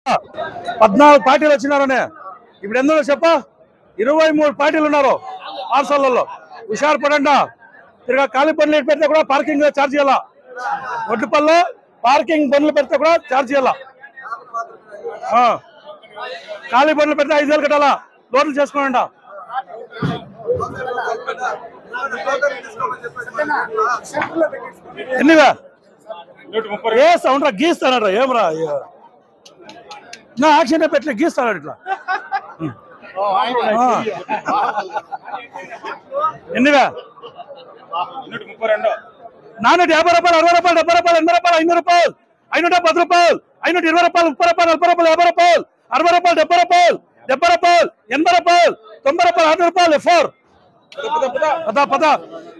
14 పార్టీలు వచ్చినారనే ఇప్పుడు ఎందులో చెప్ప 23 పార్టీలు ఉన్నారు పార్సల్లో హుషారు పడండి తిరిగా ఖాళీ బండ్లు పెడితే కూడా పార్కింగ్ ఛార్జ్ చేయాల ఒడ్డుపల్లో పార్కింగ్ బండ్లు పెడితే కూడా ఛార్జ్ చేయాల ఖాళీ బండ్లు పెడితే 5,000 కట్టాలా లోన్లు చేసుకోండి ఎన్నివా ఏ సౌండ్ రా గీస్తానరా ఏమరా నా యాక్షన్ పెట్టలే గీస్తాడు ఇట్లా ఎన్నివా 450 రూపాయలు 60 రూపాయలు 70 రూపాయలు 80 రూపాయలు 500 రూపాయలు 510 రూపాయలు 520 రూపాయలు 30 రూపాయలు 40 రూపాయలు 50 రూపాయలు 60 రూపాయలు 70 రూపాయలు 80 రూపాయలు 90 రూపాయలు 100 రూపాయలు పద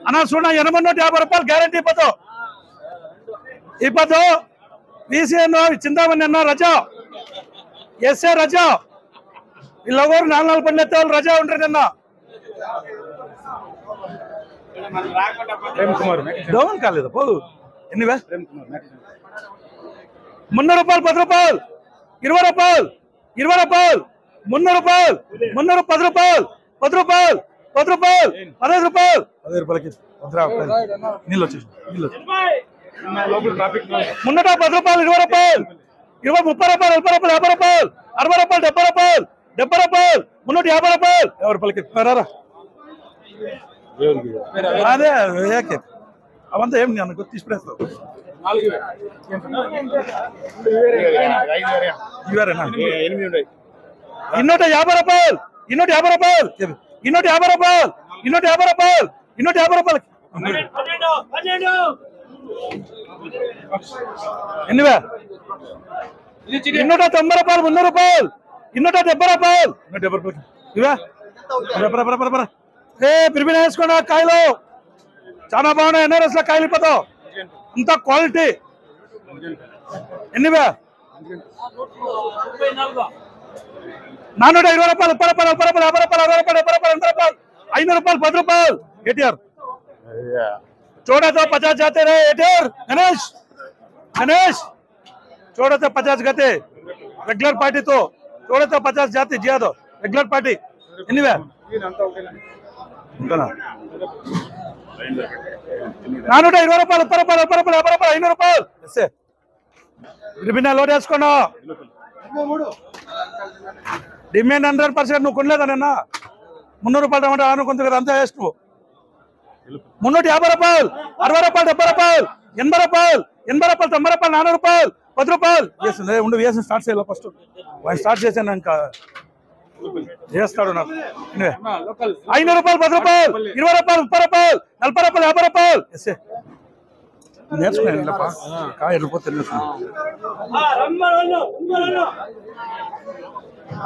అన్నా చూడ 850 రూపాయలు గ్యారంటీ ఇప్పతో VCN చింతామణి అన్న రజా ఎస్ఏ రజా వీళ్ళెవరు 4 పనులు ఎత్తే వాళ్ళు రజా ఉంటారు అన్న డౌన్ కాలేదు పోదు ఎన్నివే 300 రూపాయలు 10 రూపాయలు 20 రూపాయలు 20 రూపాయలు 300 రూపాయలు 300 10 రూపాయలు 10 రూపాయలు 10 రూపాయలు 15 రూపాయలు 15 రూపాయలకి నీళ్ళు వచ్చేసి 310 రూపాయలు 20 రూపాయలు 30 రూపాయలు 40 రూపాయలు 50 రూపాయలు 60 రూపాయలు 70 రూపాయలు 70 రూపాయలు 350 రూపాయలు 50 రూపాయలకి రారా అదే ఏకే అవంతా ఏం నేను తీసుకునేస్తావు 250 రూపాయలు 250 రూపాయలు 250 రూపాయలు 250 రూపాయలు 250 రూపాయలకి ఎన్నివే 290 రూపాయలు 300 రూపాయలు 270 రూపాయలు 170 రూపాయలు ఇవే పిరిపిన వేసుకోండి కాయలు చాలా బాగున్నాయి NRS లో కాయలు ఇపోతావు అంత క్వాలిటీ ఎన్నివే 420 రూపాయలు 30 రూపాయలు 40 రూపాయలు 50 రూపాయలు 60 రూపాయలు 70 రూపాయలు 80 రూపాయలు 500 రూపాయలు 10 రూపాయలు ATR छोड़ा तो 50 जाते रहे एटर गणेश छोड़ा तो 50 गते रेगुलर पार्टी तो छोड़ा तो 50 जाते जिया तो रेगुलर पार्टी एनीवे 420 రూపాయలు 30 రూపాయలు 40 రూపాయలు 50 రూపాయలు 500 రూపాయలు ఎస్సే విభిన్న లోడ్ వేసుకోండి డిమాండ్ 100% నువ్వు కొనలేదన్నా 300 రూపాయలు టమాటా అనుకుంది కదా అంతా వేస్ట్ 350 రూపాయలు 60 రూపాయలు 70 రూపాయలు 80 రూపాయలు 80 రూపాయలు 90 రూపాయలు 400 రూపాయలు 10 రూపాయలు ఉండు వేసిన స్టార్ట్ చేయాలి ఫస్ట్ వాడు స్టార్ట్ చేశాను ఇంకా చేస్తాడు నాకు 500 రూపాయలు 10 రూపాయలు 20 రూపాయలు 30 రూపాయలు 40 రూపాయలు 50 రూపాయలు ఎస్సే నేర్చుకున్నాను కాయ వెళ్ళిపోతే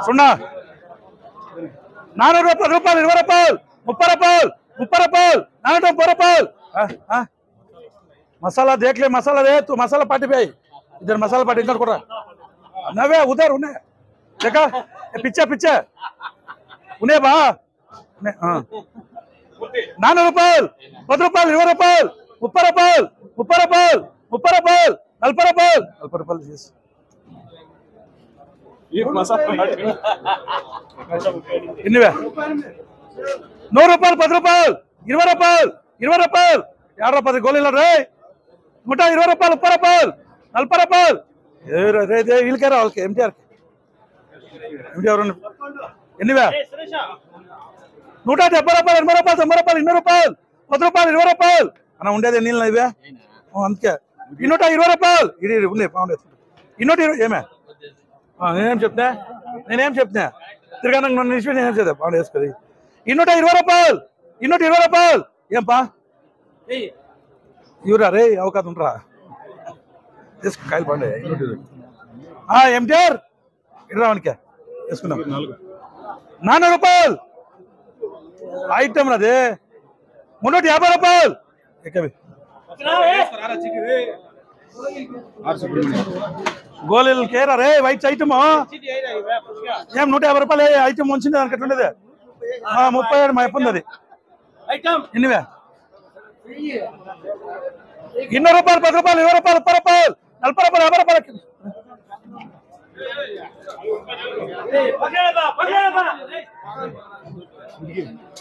సున్నా 400 రూపాయలు 10 రూపాయలు 20 రూపాయలు 30 రూపాయలు 30 రూపాయలు 430 రూపాయలు मसाला देख ले मसाला दे तू मसाला पार्टी पे इधर मसाला पार्टी इधर कोड़ा नवे उधर उन्हें देखा पीछे पीछे उन्हें बा हाँ 400 రూపాయలు 10 రూపాయలు 20 రూపాయలు 30 రూపాయలు 30 రూపాయలు 30 రూపాయలు 40 రూపాయలు 40 రూపాయలు చేసి ఎన్నివే 100 రూపాయలు 10 రూపాయలు 20 రూపాయలు 20 రూపాయలు 50 రూపాయలు గోళీలు రే 120 రూపాయలు 30 రూపాయలు 40 రూపాయలు వీళ్ళకేరా వాళ్ళకి MTR ఎన్నివే 170 రూపాయలు 80 రూపాయలు 90 రూపాయలు 200 రూపాయలు 10 రూపాయలు 20 రూపాయలు అన్న ఉండేది నీళ్ళు ఇవే అందుకే 220 రూపాయలు ఇది ఉన్నాయి బాగుండేది 220 ఏమే నేనేం చెప్తా తిరగా నన్ను నిలిచి నేనేం చేద్దాం బాగుండే వేసుకోది 220 రూపాయలు 220 రూపాయలు ఏం పా ఇవరా రే అవకాశం ఉంటారా కాయలు పండే MTR ఇరావనికే వేసుకున్నాం 400 రూపాయలు ఐటమ్ అదే 350 రూపాయలు గోళీలు కేరా రే వైట్ ఐటమ్ ఏం 150 రూపాయలు ఐటమ్ ఉంచింది దానికి ఎట్లుండేది 37 మా ఎప్పుడు అది ఎన్నివే 200 రూపాయలు 10 రూపాయలు 20 రూపాయలు 30 రూపాయలు 40 రూపాయలు 50 రూపాయలు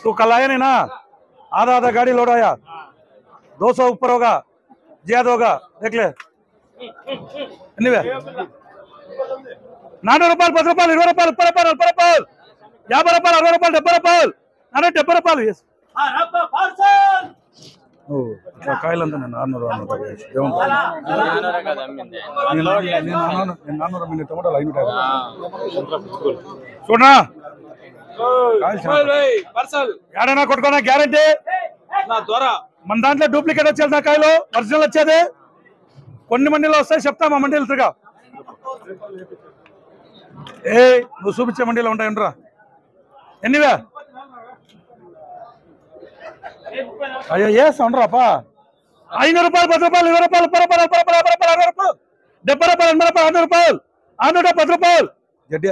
तू कल आया नहीं ना, आधा आधा गाड़ी लोड आया, 200 ऊपर होगा, ज्यादा होगा, देख ले। एनीवे 400 రూపాయలు, 10 రూపాయలు, 20 రూపాయలు, 30 రూపాయలు, 50 రూపాయలు, 50 రూపాయలు, 60 రూపాయలు, 70 రూపాయలు, 70 రూపాయలు. కాయలంతా నేను 400 టమాటాలు 500 చూడనా ఏడైనా కొట్టుకోనా గ్యారంటీ మన దాంట్లో డూప్లికేట్ వచ్చేది నా కాయలు ఒరిజినల్ వచ్చేది కొన్ని మండీలో వస్తాయి చెప్తా మా మండీలు తిరగా ఏ నువ్వు చూపించే మండీలో ఉంటాయంట్రా ఎన్నివే అయ్యో ఏ సౌండ్రాపా 500 రూపాయలు 10 రూపాయలు 20 రూపాయలు 30 రూపాయలు 40 రూపాయలు 60 రూపాయలు 70 రూపాయలు 80 రూపాయలు 100 రూపాయలు 10 రూపాయలు జడ్డి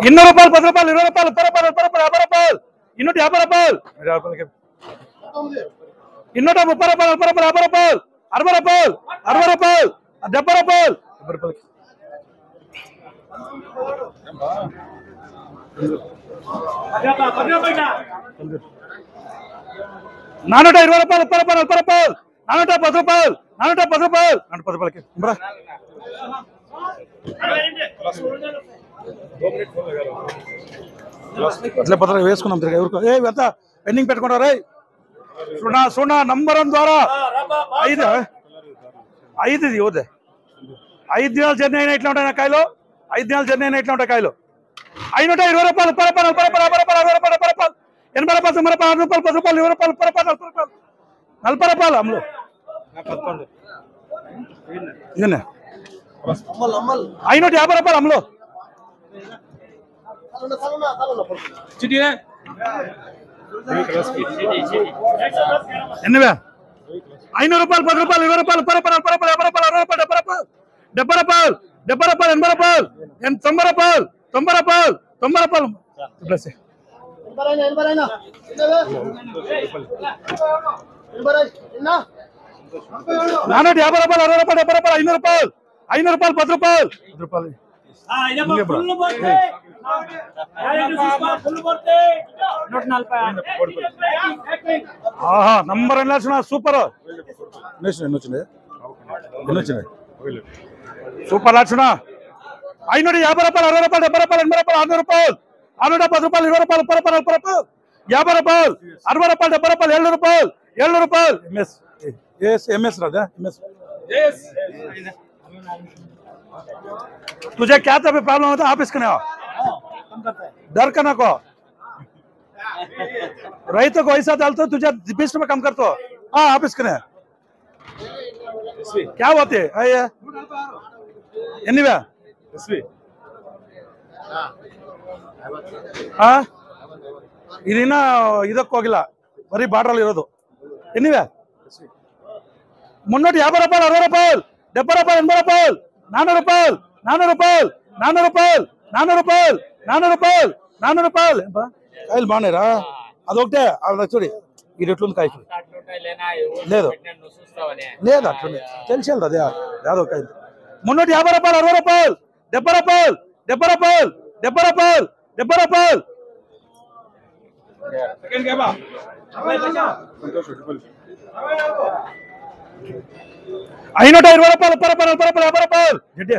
ఇన్నో రూపాయలు 10 రూపాయలు 20 రూపాయలు 30 రూపాయలు 50 రూపాయలు 50 రూపాయలు ఇన్నోట 30 రూపాయలు 40 రూపాయలు 50 రూపాయలు 60 రూపాయలు 70 రూపాయలు 420 రూపాయలు 30 రూపాయలు 40 రూపాయలు 410 రూపాయలు 410 రూపాయలు 10 రూపాయలకి అట్లే పత్ర వేసుకున్నాం తిరిగి ఎవరికి ఏ ఎంత పెండింగ్ పెట్టుకుంటారు సున్నా నంబర్ ద్వారా 5 యోదే 5 దినాలు జర్నీ అయినా ఇట్లా ఉంటాయి నా కాయలు 5 దినాలు జర్నీ అయినా ఇట్లా ఉంటాయి కాయలు 520 రూపాయలు 30 రూపాయలు 40 రూపాయలు 50 రూపాయలు 80 రూపాయలు 90 రూపాయలు 60 రూపాయలు 10 రూపాయలు 20 రూపాయలు 30 రూపాయలు 40 రూపాయలు అమ్ములు ఇదనే 550 రూపాయలు అమ్ములు ఎన్నివే 500 రూపాయలు 10 రూపాయలు 20 రూపాయలు 30 రూపాయలు 50 రూపాయలు 60 రూపాయలు 70 రూపాయలు 70 రూపాయలు 80 రూపాయలు 90 రూపాయలు 90 రూపాయలు 90 రూపాయలు ప్లస్ 450 రూపాయలు 60 రూపాయలు 70 రూపాయలు 500 రూపాయలు 500 రూపాయలు 10 రూపాయలు 10 రూపాయలు ఆహా నంబర్ ఎన్ని సూపర్ ఎన్ని వచ్చినాయి సూపర్ లక్షణ 550 రూపాయలు 60 రూపాయలు 70 రూపాయలు 80 రూపాయలు 100 రూపాయలు 110 రూపాయలు 20 రూపాయలు 30 రూపాయలు 50 రూపాయలు 60 రూపాయలు 70 రూపాయలు 70 రూపాయలు 70 రూపాయలు ఎంఎస్ రాదా ఎంఎస్ तुझे क्या था प्रॉब्लम होता ऑफिस करने डर का ना को रही को ऐसा डालते तुझे 20 रुपए कम कर तो हाँ ऑफिस करने क्या होते एनीवे ಇದನ್ನ ಇದಕ್ಕೆ ಹೋಗಿಲ್ಲ ಬರೀ ಬಾರ್ಡರ್ ಇರೋದು ಎನಿವೆ 350 రూపాయలు 60 రూపాయలు 70 రూపాయలు 80 రూపాయలు 400 రూపాయలు 400 రూపాయలు 400 రూపాయలు 400 రూపాయలు 400 రూపాయలు 400 రూపాయలు కాయలు బాగున్నాయిరా అదొకటే అలా చూడి ఇది ఎట్లుంది కాయ లేదు లేదు అట్లుంది తెలిసేది అదే యాదో కాయ 350 రూపాయలు 60 రూపాయలు 70 రూపాయలు 70 రూపాయలు 70 రూపాయలు 70 రూపాయలు సెకండ్ కేబా ఐనూట 20 రూపాయలు 30 రూపాయలు 50 రూపాయలు జడ్డి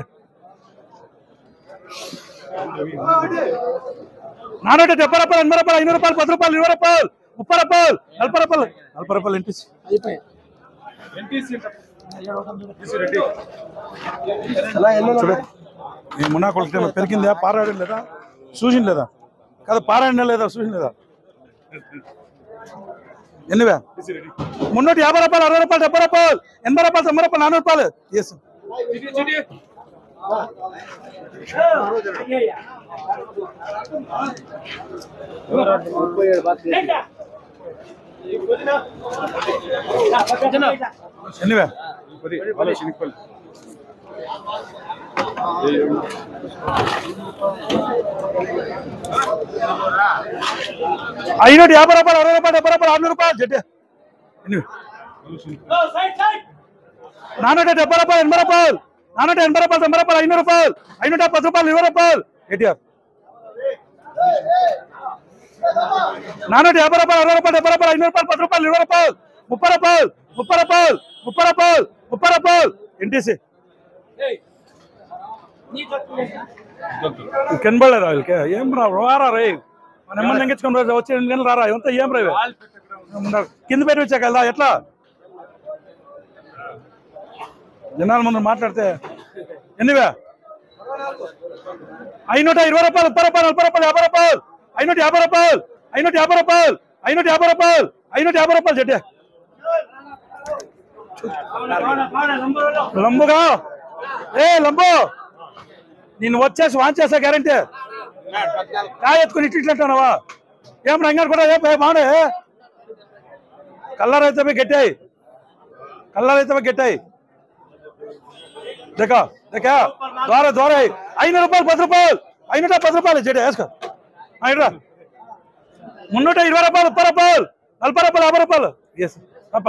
470 రూపాయలు 80 రూపాయలు 500 రూపాయలు 10 రూపాయలు 20 రూపాయలు 30 రూపాయలు 40 రూపాయలు ఎన్టీసీ మున్నా కొలితే పెరిగిందా పారాయడం లేదా చూసిన లేదా కదా పారాయణ లేదా చూసిన లేదా ఎన్నివే 350 రూపాయలు 60 రూపాయలు 70 రూపాయలు 80 రూపాయలు 90 రూపాయలు 400 రూపాయలు ఎస్ ఎన్నివే ఐనూటి 50 రూపాయలు 60 రూపాయలు 70 రూపాయలు 600 రూపాయలు జడ్డే 470 రూపాయలు 80 రూపాయలు 480 రూపాయలు 90 రూపాయలు 500 రూపాయలు 510 రూపాయలు 20 రూపాయలు ఏటీఆర్ 450 రూపాయలు 60 రూపాయలు 70 రూపాయలు 500 రూపాయలు 10 రూపాయలు 20 రూపాయలు 30 రూపాయలు 30 రూపాయలు 30 రూపాయలు 30 రూపాయలు ఎన్టీసీ కనబడలేరా వీళ్ళకి ఏం రారా రే మన ఎమ్మని నెంగించుకొని రోజు వచ్చి 8 గంటలు రారా ఎంత ఏం రావే కింద పెట్టి వచ్చాక వెళ్దా ఎట్లా జనాల ముందు మాట్లాడితే ఎన్నివే 520 రూపాయలు 30 రూపాయలు 40 రూపాయలు 50 రూపాయలు 550 రూపాయలు 550 రూపాయలు 550 రూపాయలు 550 రూపాయలు జడ్డే లంబుగా ఏ లంబు నేను వచ్చేసి వాంచేసా గ్యారంటీ కాయ ఎత్తుకుని ఇట్లంటున్నావా ఏం రంగారు కూడా ఏ మాడే కలర్ అయితే గట్టాయి देखा देखा द्वारा द्वारा 500 రూపాయలు 10 రూపాయలు 510 రూపాయలు జడే వేసుకో 320 రూపాయలు 30 రూపాయలు 40 రూపాయలు 50 రూపాయలు ఎస్ అప్ప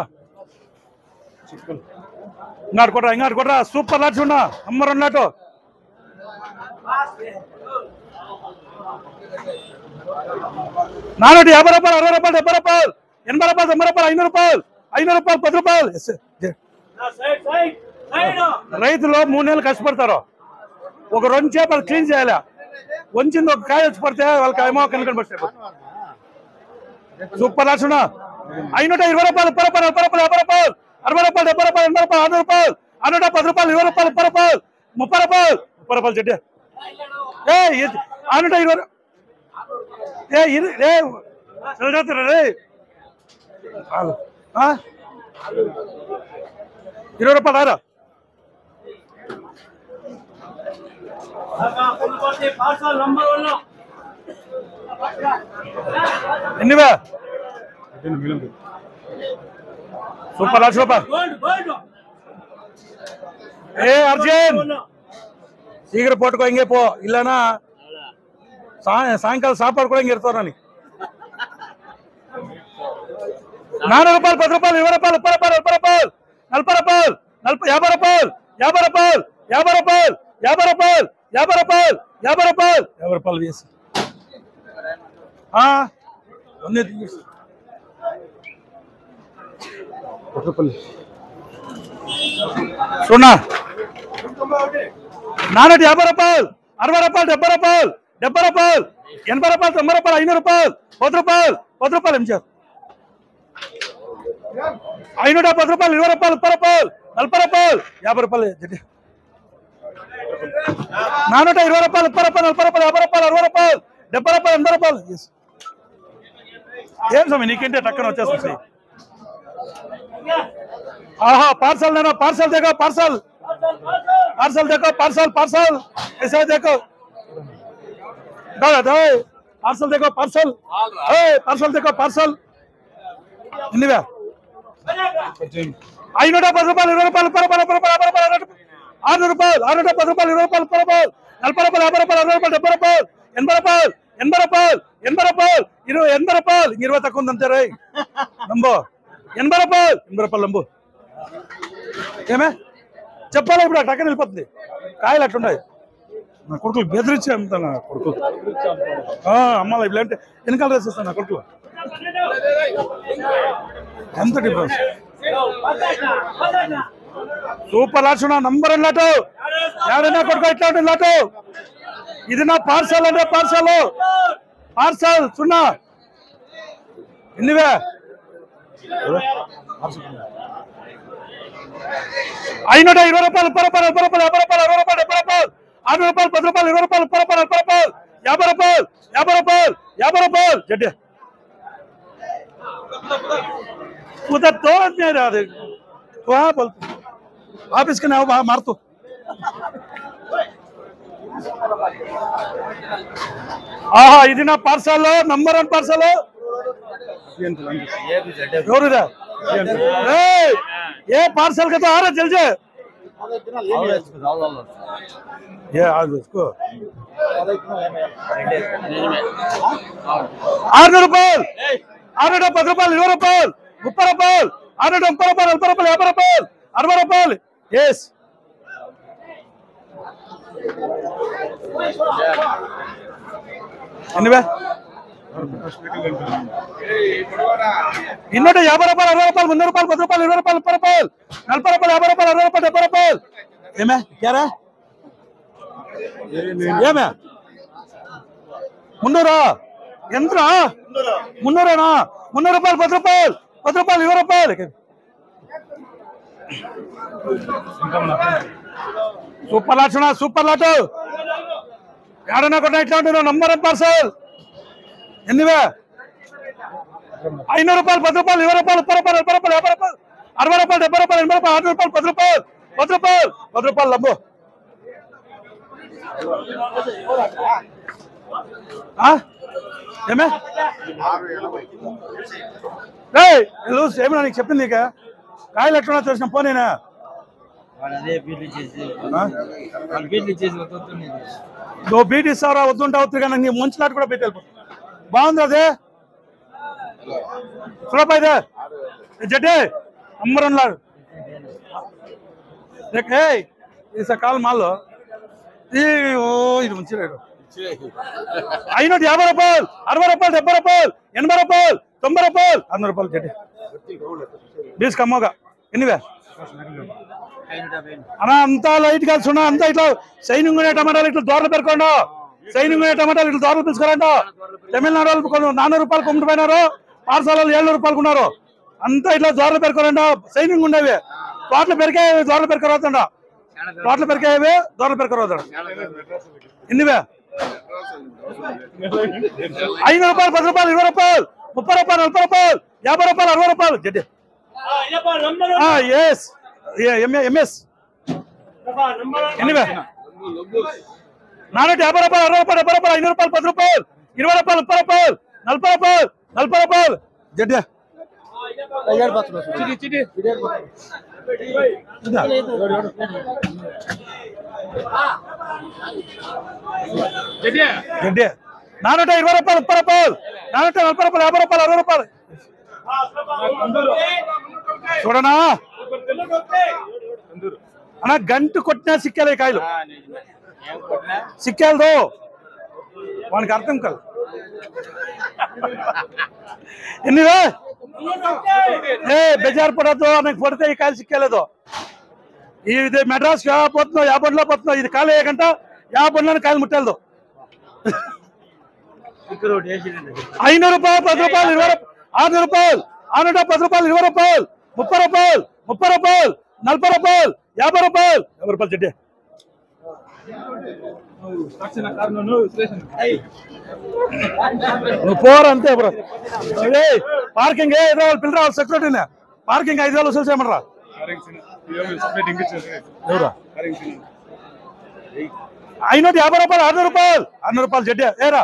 ఇంగాడు కొట్రా సూపర్ లాట్స్ ఉన్నా నంబర్ 1 లాట్ 450 రూపాయలు 60 రూపాయలు 70 రూపాయలు 80 రూపాయలు 90 రూపాయలు 500 రూపాయలు 10 రూపాయలు ఎస్ రైతులు 3 నెలలు కష్టపడతారు ఒక 2 చేపలు క్లీన్ చేయాలి వంచింది ఒక కాయ వచ్చి పడితే వాళ్ళకి ఏమో కనుకొని పడితే సూపర్ లాట్స్ ఉన్నా 520 రూపాయలు 30 రూపాయలు 50 రూపాయలు 60 రూపాయలు 70 రూపాయలు 80 రూపాయలు 100 రూపాయలు 610 రూపాయలు 20 రూపాయలు 30 రూపాయలు 30 రూపాయలు జడ్డే ఏ 620 ఏ 20 రూపాయలు రారా ఎన్నివే సూపర్ లాట్స్ రూపాయలు ఏ అర్జున్ சீக்கிரம் போட்டுக்கோ இங்கே போ இல்லனா சாயங்காலம் சாப்பாடு கூட இங்க எடுத்துறேன் 4 రూపాయలు 10 రూపాయలు 20 రూపాయలు 30 రూపాయలు 40 రూపాయలు 50 రూపాయలు 50 రూపాయలు 50 రూపాయలు 50 రూపాయలు 50 రూపాయలు 50 రూపాయలు 50 రూపాయలు వేసి అన్నీ సున్నా 450 రూపాయలు 60 రూపాయలు 70 రూపాయలు 80 రూపాయలు 80 రూపాయలు 90 రూపాయలు 500 రూపాయలు 10 రూపాయలు 10 రూపాయలు ఎంచారు 510 రూపాయలు 20 రూపాయలు 30 రూపాయలు 40 రూపాయలు 50 రూపాయలు 420 రూపాయలు 30 రూపాయలు 40 రూపాయలు 50 రూపాయలు 60 రూపాయలు 70 రూపాయలు 80 రూపాయలు ఏం సమయం నీకేంటే టక్కన వచ్చేస్తుంది ఆహా पार्सल लेना पार्सल देखो पार्सल देखो पार्सल ऐसा देखो दादा पार्सल देखो पार्सल देखो पार्सल ఎన్నివే 510 రూపాయలు 20 రూపాయలు 30 రూపాయలు 600 రూపాయలు 610 రూపాయలు 20 రూపాయలు 30 రూపాయలు 40 రూపాయలు 50 రూపాయలు 60 రూపాయలు 70 రూపాయలు 80 రూపాయలు 80 రూపాయలు 80 రూపాయలు 80 రూపాయలు 20 తక్కువ ఉందంటే రై నంబో 80 రూపాయలు 80 రూపాయలు నంబు ఏమే చెప్పాలి ఇప్పుడు టక్కన వెళ్ళిపోతుంది కాయలు అట్లున్నాయి నా కొడుకులు బెదిరించి అమ్ముతా నా కొడుకు అమ్మాలి ఇప్పుడు అంటే వెనకాల వేసేస్తాను నా కొడుకులు ఎంత డిఫరెన్స్ సూపర్ లాట్స్ ఉన్నా నంబర్ 1 లాటు ఎవరైనా కొడుకు ఇట్లా ఉంటుంది లాటు ఇది నా పార్సల్ అంటే పార్సల్ సున్నా ఎన్నివే 520 రూపాయలు 30 రూపాయలు 40 రూపాయలు 50 రూపాయలు 60 రూపాయలు 600 రూపాయలు 10 రూపాయలు 20 రూపాయలు 30 రూపాయలు 40 రూపాయలు 50 రూపాయలు 50 రూపాయలు 50 రూపాయలు జడ్డే उधर तो नहीं रहा देख वहाँ बोल वापिस के ना वहाँ मार तो आहा ఇది నా పార్సల్ నంబర్ 1 పార్సల్ ఎవరుదా ఏ పార్సల్ का तो आ रहा जल्दी ఏ ఆసుకో 600 రూపాయలు 610 రూపాయలు 20 రూపాయలు 30 రూపాయలు 630 రూపాయలు 40 రూపాయలు 50 రూపాయలు 60 రూపాయలు ఎస్ ఎన్నివే 250 రూపాయలు 60 రూపాయలు 30 రూపాయలు 10 రూపాయలు 20 రూపాయలు 30 రూపాయలు 40 రూపాయలు 50 రూపాయలు 60 రూపాయలు 70 రూపాయలు ఏమే క్యారా ఏమే మున్నూరా ఎంతరా మున్నూరేనా 300 రూపాయలు 10 రూపాయలు 10 రూపాయలు 20 రూపాయలు సూపర్ లాట్ చూడ సూపర్ లాట్ ఏడన్నా కొట్టిన ఇట్లా ఉంటుంది నంబర్ పార్సల్ ఎన్నివే 500 రూపాయలు 10 రూపాయలు 20 రూపాయలు 30 రూపాయలు 40 రూపాయలు 50 రూపాయలు 60 రూపాయలు 70 రూపాయలు 80 రూపాయలు 60 రూపాయలు 10 రూపాయలు 10 రూపాయలు 10 రూపాయలు లబ్బు ఏమే ఏమన్నా నీకు చెప్పింది నీక కాయలు ఎట్లా చూసిన పోనేనా నువ్వు బీట్ ఇస్తావరా వద్దుంటా అవుతుంది కానీ నీ మంచి నాటు కూడా పెట్టి వెళ్ళిపోతుంది బాగుంది అదే చూడపోయిదే జడ్డే అమ్మరం లాడు ఈస కాలు మాల్లో ఇది మంచి రేటు 550 రూపాయలు 60 రూపాయలు 70 రూపాయలు 80 రూపాయలు 90 రూపాయలు 100 రూపాయలు జడ్డే బీస్ కమ్మోగా ఎన్నివే అన్నా అంతా లైట్ గా చూడ అంతా ఇట్లా సైనింగ్ టమాటాలు ఇట్లా దోరలు పెరుకోండు సైనింగ్ టమాటాలు ఇట్లా దోరలు పిలుచుకోరండు తమిళనాడు వాళ్ళు 400 రూపాయలు కొమ్మిపోయినారు పాఠశాలలు 700 రూపాయలు కొన్నారు అంతా ఇట్లా దోరలు పెరుకోరండు సైనింగ్ ఉండేవి తోటలు పెరికాయి దోరలు పెరుకోరాదండ తోటలు పెరికాయి దోరలు పెరుకోరాదండ ఎన్నివే 500 రూపాయలు 10 రూపాయలు 20 రూపాయలు 30 రూపాయలు 40 రూపాయలు 50 రూపాయలు 60 రూపాయలు జడ్డే ఎస్ ఎంఎస్ ఎన్నివే 450 రూపాయలు 60 రూపాయలు 70 రూపాయలు 500 రూపాయలు 10 రూపాయలు 20 రూపాయలు 30 రూపాయలు 40 రూపాయలు 40 రూపాయలు జడ్డే జడ్డే 420 రూపాయలు 30 రూపాయలు 440 రూపాయలు 50 రూపాయలు 60 రూపాయలు చూడనా అన్నా గంటు కొట్టినా సిక్కాలి కాయలు సిక్కాలదో వానికి అర్థం కాదు ఎన్నివే బెజార్ పడద్దు నాకు పడితే ఈ కాయలు సిక్కాలేదో ఇది మెడ్రాస్ పోతున్నావు 50 బండ్లో పోతున్నావు ఇది కాలు వేయకంట 50 బండ్లో కాయలు ముట్టేలదు 500 రూపాయలు 10 రూపాయలు 20 600 రూపాయలు 610 రూపాయలు 20 రూపాయలు 30 రూపాయలు 30 రూపాయలు 40 రూపాయలు 50 రూపాయలు 50 రూపాయలు జడ్డే నువ్వు పోరు అంతే బ్రో పార్కింగ్ పిల్లరా సెక్యూరిటీనే పార్కింగ్ 5 వేలు వసూలు చేయమనరా ఎవరా 550 రూపాయలు 600 రూపాయలు 600 రూపాయలు జడ్డే ఏరా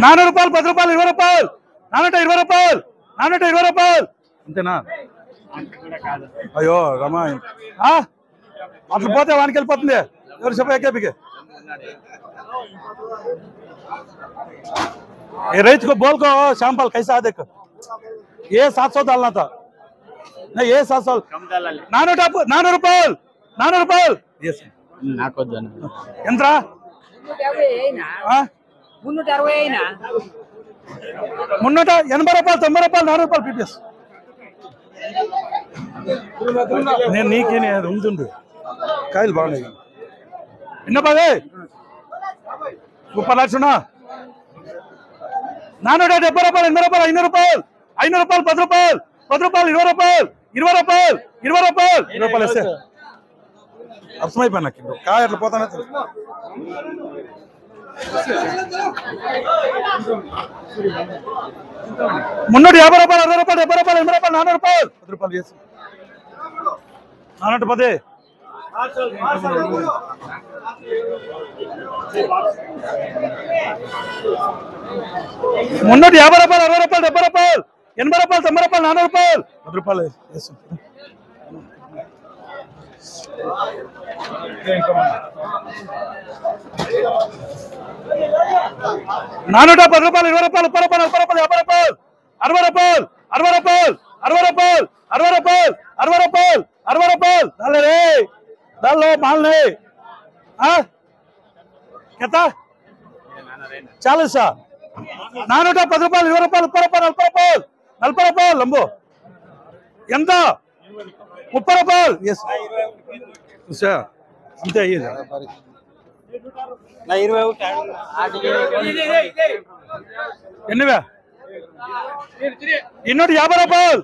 400 రూపాయలు 10 రూపాయలు 20 రూపాయలు 420 రూపాయలు 420 రూపాయలు అంతేనా అయ్యో రమా అట్లా పోతే వానికి వెళ్ళిపోతుంది ఎవరు చెప్ప ఏకేపీకి రైతు को बोल को शामपाल कैसा देख ये 700 डालना था नहीं ये 700 400 రూపాయలు 400 రూపాయలు ఎంతరా 380 రూపాయలు 90 రూపాయలు 400 రూపాయలు పీపీఎస్ నేను నీకేనే అది ఉంటుండు కాయలు బాగున్నాయి ఎన్నపాదే సూపర్ లాట్స్ 470 రూపాయలు 80 రూపాయలు 500 రూపాయలు 500 రూపాయలు 10 రూపాయలు 10 రూపాయలు 20 రూపాయలు 20 రూపాయలు 20 రూపాయలు 20 రూపాయలు వేస్తే అర్థమైపోయి నాకు కాయ అట్లా పోతానే 350 రూపాయలు 60 రూపాయలు 70 రూపాయలు 80 రూపాయలు 400 రూపాయలు 10 రూపాయలు వేసి 410 350 రూపాయలు 60 రూపాయలు 70 రూపాయలు 80 రూపాయలు 90 రూపాయలు 400 రూపాయలు 10 రూపాయలు 410 రూపాయలు 20 రూపాయలు 30 రూపాయలు 40 రూపాయలు 50 రూపాయలు 60 రూపాయలు 60 రూపాయలు 60 రూపాయలు 60 రూపాయలు 60 రూపాయలు डाल रे डाल लो माल नहीं हाँ कहता 40 410 రూపాయలు 20 రూపాయలు 30 రూపాయలు 40 రూపాయలు లంబో ఎంత 30 రూపాయలు ఎస్ చూసా అంతే అయ్యేది ఎన్నివే 250 రూపాయలు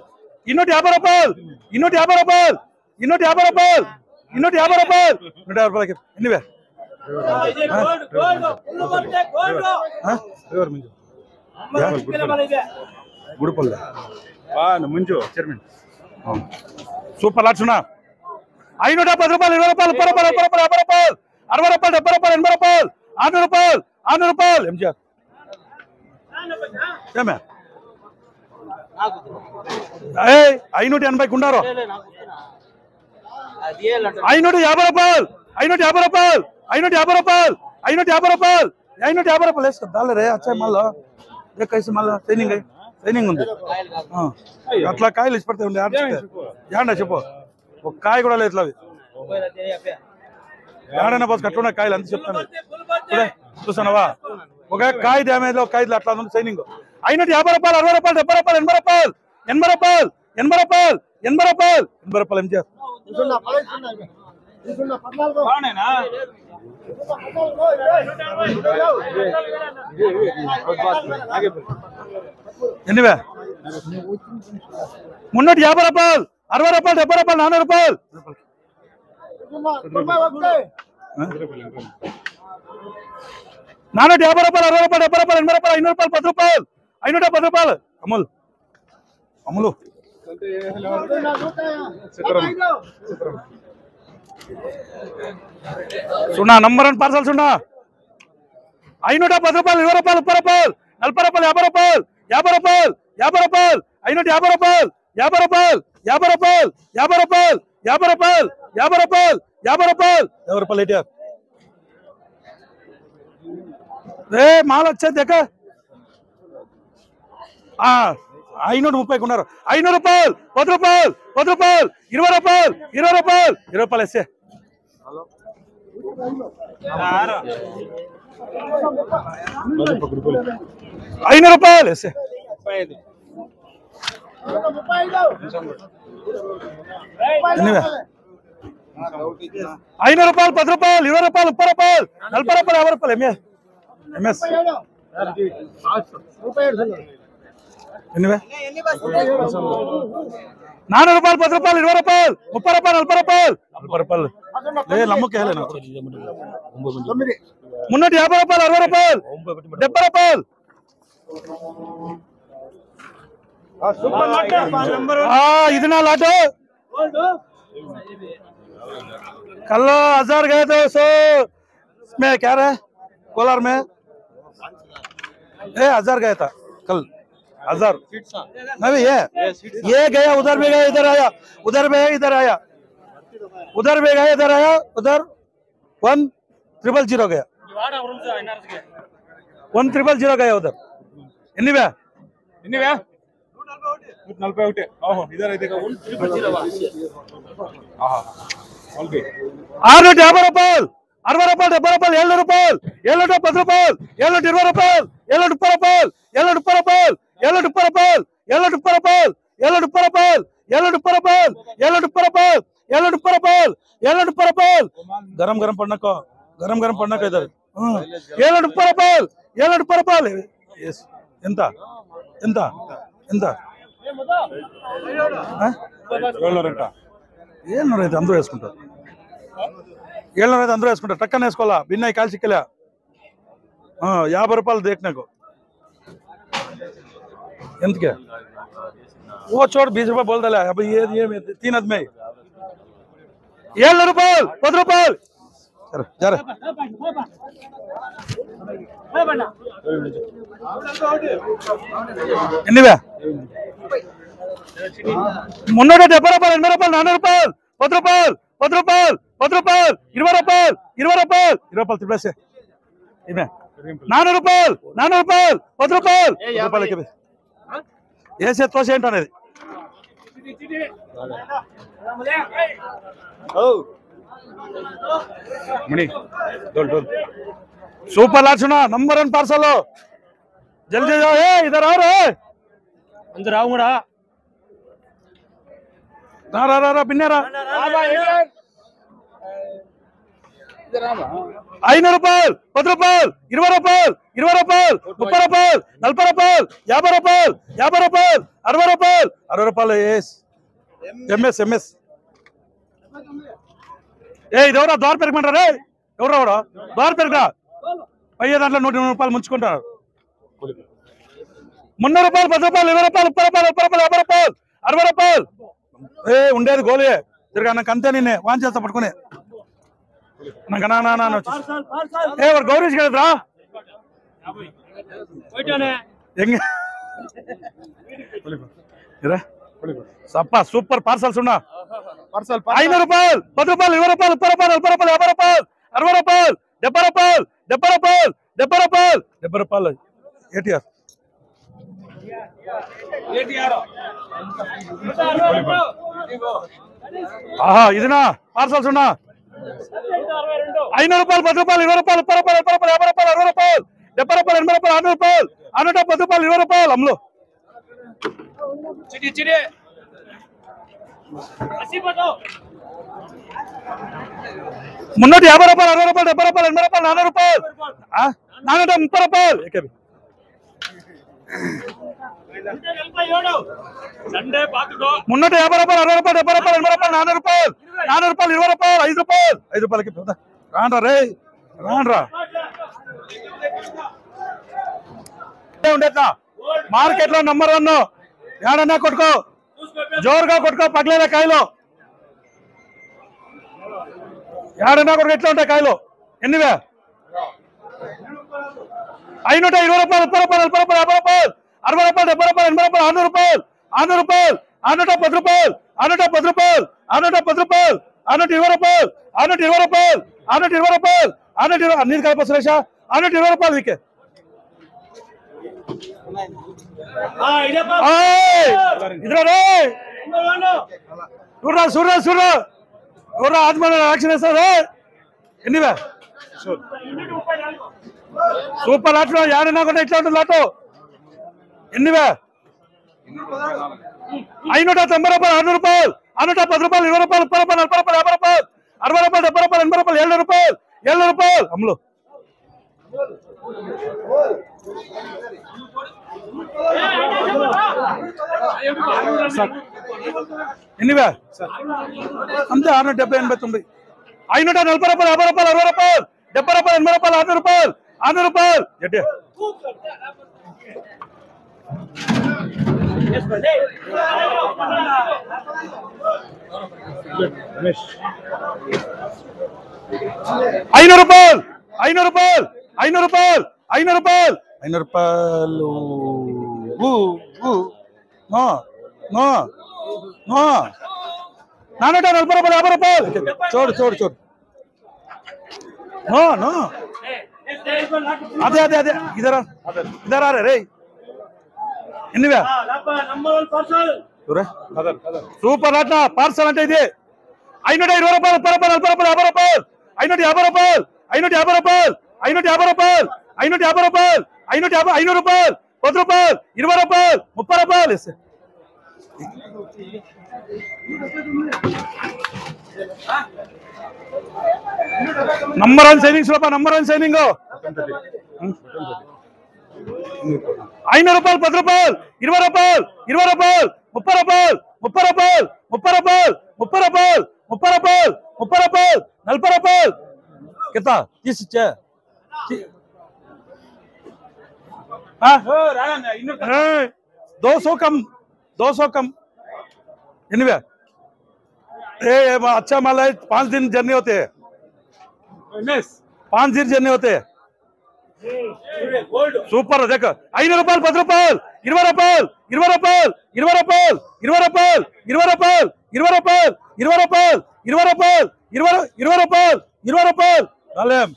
250 రూపాయలు 250 రూపాయలు 250 రూపాయలు 250 రూపాయలు 150 రూపాయలకి ఎన్నివే గుడిపల్లి ముంచు చైర్మన్ సూపర్ లాట్సున్నా 510 రూపాయలు 20 రూపాయలు 30 రూపాయలు 50 రూపాయలు 60 రూపాయలు 70 రూపాయలు 80 రూపాయలు 600 రూపాయలు ఎంజిఆర్ ఏమే 580 ఉండారు 550 రూపాయలు 550 రూపాయలు 550 రూపాయలు 550 రూపాయలు 550 రూపాయలు వేసుకో దాల్ రే అచ్చా మళ్ళా कैसे మళ్ళా ట్రైనింగ్ ఉంది అట్లా కాయలు ఇచ్చి పెడితే ఉండే ఏండా చెప్పు ఒక కాయ కూడా లేదు అవి ఏడైనా బస్ అట్లున్న కాయలు అంత చెప్తాను చూస్తున్నావా ఒక కాయ డ్యామేజ్ ఒక కాయలు అట్లా ఉంది ట్రైనింగ్ 550 రూపాయలు 60 రూపాయలు 70 రూపాయలు 80 రూపాయలు 80 రూపాయలు 80 రూపాయలు 80 రూపాయలు 80 రూపాయలు ఎన్నివే 350 రూపాయలు 60 రూపాయలు 70 రూపాయలు 400 రూపాయలు 450 రూపాయలు 60 రూపాయలు 70 రూపాయలు 80 రూపాయలు 500 రూపాయలు 10 రూపాయలు 510 రూపాయలు అమలు సున్నా నంబర్ 1 పార్సల్ సున్నా 510 రూపాయలు 20 రూపాయలు 30 రూపాయలు 40 రూపాయలు 50 రూపాయలు 50 రూపాయలు 50 రూపాయలు 550 రూపాయలు 50 రూపాయలు 50 రూపాయలు 50 రూపాయలు 50 రూపాయలు 50 రూపాయలు 50 రూపాయలు ఎట్లా రే మాల్ వచ్చేది దేక 530 ఉన్నారు 500 రూపాయలు 10 రూపాయలు 10 రూపాయలు 20 రూపాయలు 20 రూపాయలు 20 రూపాయలు వేసే 500 రూపాయలు వేసే 500 రూపాయలు 10 రూపాయలు 20 రూపాయలు 30 రూపాయలు 40 రూపాయలు 50 రూపాయలు ఎంఎస్ ఎన్నివే 400 రూపాయలు 10 రూపాయలు 20 రూపాయలు 30 రూపాయలు 40 రూపాయలు 40 రూపాయలు నమ్మకే 350 రూపాయలు 60 రూపాయలు 70 రూపాయలు ఇది నా लाटो कल 1000 गए थे सो में क्या रहा कोलार में 1000 गया था कल 1000 नहीं ये गया उधर भी गया इधर आया उधर भी इधर आया उधर भी गया इधर आया उधर 1000 गया 1000 गया उधर ఎన్నివే 141 ఓహో ఇదర్ అయితే 1000 ఆహా ఓకే 650 రూపాయలు 60 రూపాయలు 70 రూపాయలు 70 రూపాయలు 710 రూపాయలు 720 రూపాయలు 730 రూపాయలు 730 రూపాయలు 730 రూపాయలు 730 రూపాయలు 730 రూపాయలు 730 రూపాయలు 730 రూపాయలు 730 రూపాయలు గరం గరం పడనకో ఇదర్ 730 రూపాయలు 730 రూపాయలు yes ఎంత ఎంత ఎంత ఏళ్ళరైతే అందరూ వేసుకుంటారు అందరూ వేసుకుంటారు టక్కన వేసుకోవాలా భిన్నాయి కాల్ చిక్కలే 50 రూపాయలు దేక్ నాకు ఎంతకే वो छोड़ 20 रुपये बोल दला अब ये 3 आदमी 7 రూపాయలు 10 రూపాయలు जा रे ఎన్నివే మున్నూట 70 రూపాయలు 80 రూపాయలు 40 రూపాయలు 10 రూపాయలు 10 రూపాయలు 10 రూపాయలు 20 రూపాయలు 20 రూపాయలు 20 రూపాయలు తిప్పేసే 400 రూపాయలు 400 రూపాయలు 10 రూపాయలు 10 రూపాయలకి వేసే తోస ఏంటి అనేది సూపర్ లాట్ सुना नंबर 1 पार्सल जल्दी जाओ इधर आओ रे अंदर आऊंगा रा रा रा रा बिन्नेरा 500 రూపాయలు 10 రూపాయలు 20 రూపాయలు 20 రూపాయలు 30 రూపాయలు 40 రూపాయలు 50 రూపాయలు 50 రూపాయలు 60 రూపాయలు 60 రూపాయలు ఎంఎస్ ఎంఎస్ ఇదెవరా ద్వార పెరగమంటారా ఎవరు ద్వార పెరగరా పయ్యే దాంట్లో 120 రూపాయలు ముంచుకుంటారు 300 రూపాయలు 10 రూపాయలు 20 రూపాయలు 30 రూపాయలు 30 రూపాయలు 50 రూపాయలు 60 రూపాయలు ఉండేది గోలే తిరిగా నాకు అంతే నిన్నే వాన్ చేస్తా పట్టుకునే गौरीश सप्पा सूपर पार्सल सुना 500 రూపాయలు 10 రూపాయలు 20 రూపాయలు 30 రూపాయలు 40 రూపాయలు 50 రూపాయలు 60 రూపాయలు 70 రూపాయలు 70 రూపాయలు 70 రూపాయలు 70 రూపాయలు ఏటీఆర్ ఆహా ఇదినా పార్సల్ సున్నా 500 రూపాయలు 10 రూపాయలు 20 రూపాయలు 30 రూపాయలు 50 రూపాయలు 60 రూపాయలు 70 రూపాయలు 80 రూపాయలు 100 రూపాయలు 110 రూపాయలు 20 రూపాయలు అమ్ములో చిటి చిటి 80 बताओ 350 రూపాయలు 60 రూపాయలు 70 రూపాయలు 80 రూపాయలు 400 రూపాయలు 430 రూపాయలు ఏకబి సండే బాతుడో 350 రూపాయలు 60 రూపాయలు 70 రూపాయలు 80 రూపాయలు 400 రూపాయలు 400 రూపాయలు 20 రూపాయలు 5 రూపాయలకి రాండ్రా రే రాండ్రా ఉండేట్లా మార్కెట్ లో నంబర్ 1 ఏడన్నా కొట్టుకో జోరుగా కొట్టుకో పగలేదా కాయలు ఏడన్నా కొట్టుకో ఎట్లా ఉంటాయి కాయలు ఎన్నివే 520 రూపాయలు 30 రూపాయలు 40 రూపాయలు 50 రూపాయలు 60 రూపాయలు 70 రూపాయలు 80 రూపాయలు 100 రూపాయలు 110 రూపాయలు 110 రూపాయలు 110 రూపాయలు 110 రూపాయలు 120 రూపాయలు 120 రూపాయలు నీది కలప సురేష 120 రూపాయలు వీకే ఇద్దరు చూడరా చూడరా చూడరా చూడరా ఆత్మ యాక్షన్ వేస్తారు ఎన్నివే సూపర్ లాట్లో ఏడన్నా కూడా ఇట్లా ఉంటుంది లాటో ఎన్నివే 590 రూపాయలు 600 రూపాయలు 110 రూపాయలు 20 రూపాయలు 30 రూపాయలు 40 రూపాయలు 50 రూపాయలు 60 రూపాయలు 70 రూపాయలు 80 రూపాయలు 70 రూపాయలు అమ్ములో ఎన్నివే అంతే 670 89 540 రూపాయలు 50 రూపాయలు 60 రూపాయలు 70 రూపాయలు 80 రూపాయలు 100 రూపాయలు 100 రూపాయలు 500 రూపాయలు 500 రూపాయలు 500 రూపాయలు 500 రూపాయలు నో నో నో 440 రూపాయలు 50 రూపాయలు చూడు చూడు చూడు నో నో అదే అదే అదే ఇదరా ఇదరా రే ఎన్నివే సూపర్ లాట్ పార్సల్ అంటే ఇది 520 రూపాయలు 30 రూపాయలు 40 రూపాయలు 550 రూపాయలు 550 రూపాయలు 550 రూపాయలు 550 రూపాయలు 500 రూపాయలు 500 రూపాయలు 20 రూపాయలు 30 రూపాయలు నంబర్ 1 సేవింగ్స్ రూపాయలు నంబర్ 1 సేవింగ్ 500 రూపాయలు 10 రూపాయలు 20 రూపాయలు 20 రూపాయలు 30 రూపాయలు 30 రూపాయలు 30 రూపాయలు 30 రూపాయలు 30 రూపాయలు 30 రూపాయలు 40 రూపాయలు कितना 30 चे 200 कम 200 कम एनीवे अच्छा माल है 5 दिन जर्नी होते हैं 5 दिन जर्नी होते हैं సూపర్ దేక 5 రూపాయలు 10 రూపాయలు 20 రూపాయలు 20 రూపాయలు 20 రూపాయలు 20 రూపాయలు 20 రూపాయలు 20 రూపాయలు 20 రూపాయలు 20 రూపాయలు 20 రూపాయలు 20 రూపాయలు डालेम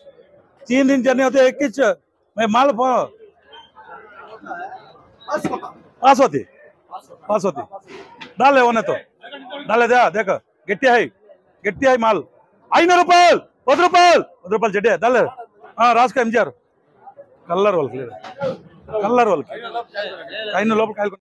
3 दिन चलने होते 21 मैं माल पास होती डाले होने तो डाले दे देख गट्टी है माल 500 రూపాయలు 10 రూపాయలు జడ్డే डाले రాజుకా ఎంజిఆర్ కల్లర్ వాళ్ళకి కల్లర్ వాళ్ళకి 5 లోపల